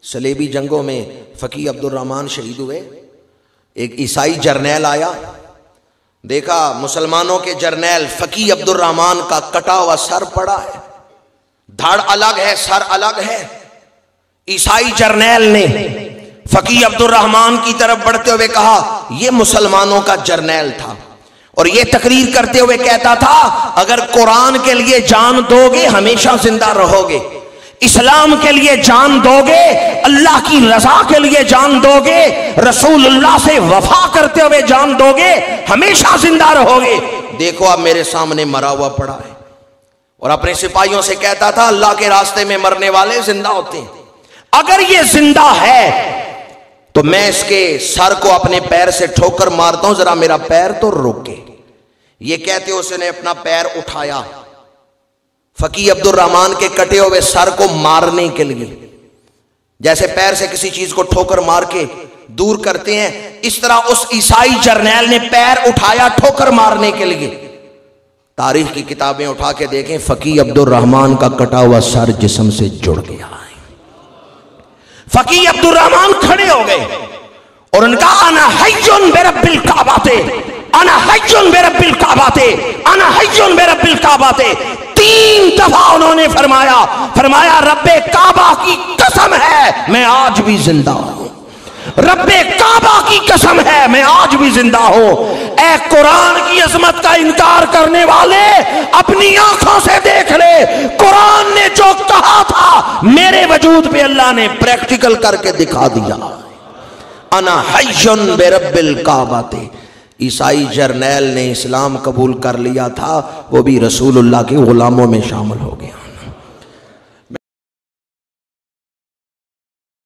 صلیبی جنگوں میں فقی عبد الرحمن شہید ہوئے. ایک عیسائی جرنیل آیا, دیکھا مسلمانوں کے جرنیل فقی عبد الرحمن کا کٹا ہوا سر پڑا ہے, دھڑ الگ ہے سر الگ ہے. عیسائی جرنیل نے فقی عبد الرحمن کی طرف بڑھتے ہوئے کہا, یہ مسلمانوں کا جرنیل تھا اور یہ تقریر کرتے ہوئے کہتا تھا اگر قرآن کے لیے جان دو گے ہمیشہ زندہ رہو گے, اسلام کے لیے جان دو گے, اللہ کی رضا کے لیے جان دو گے, رسول اللہ سے وفا کرتے ہوئے جان دو گے, ہمیشہ زندہ رہو گے. دیکھو اب میرے سامنے مرا ہوا پڑا ہے. اور اپنے سپاہیوں سے کہتا تھا اللہ کے راستے میں مرنے والے زندہ ہوتے ہیں, اگر یہ زندہ ہے تو میں اس کے سر کو اپنے پیر سے ٹھوکر مارتا ہوں, ذرا میرا پیر تو روکے. یہ کہتے اس نے اپنا پیر اٹھایا فقی عبد الرحمن کے کٹے ہوئے سر کو مارنے کے لیے, جیسے پیر سے کسی چیز کو ٹھوکر مار کے دور کرتے ہیں, اس طرح اس عیسائی جرنیل نے پیر اٹھایا ٹھوکر مارنے کے لیے. تاریخ کی کتابیں اٹھا کے دیکھیں, فقی عبد الرحمن کا کٹا ہوا سر جسم سے جڑ گیا ہے. فقی عبد الرحمن کھڑے ہو گئے اور ان کا انا حیٌ برب الکعبۃ, انا حیٌ برب الکعبۃ, انا حیٌ برب الکعبۃ. 3 دفعہ انہوں نے فرمایا رب کعبہ کی قسم ہے میں آج بھی زندہ ہوں, رب کعبہ کی قسم ہے میں آج بھی زندہ ہوں. اے قرآن کی عظمت کا انکار کرنے والے اپنی آنکھوں سے دیکھ لے, قرآن نے جو کہا تھا میرے وجود پہ اللہ نے پریکٹیکل کر کے دکھا دیا. انا حیٌ برب الکعبۃ. عیسائی جرنیل نے اسلام قبول کر لیا تھا, وہ بھی رسول اللہ کے غلاموں میں شامل ہو گیا.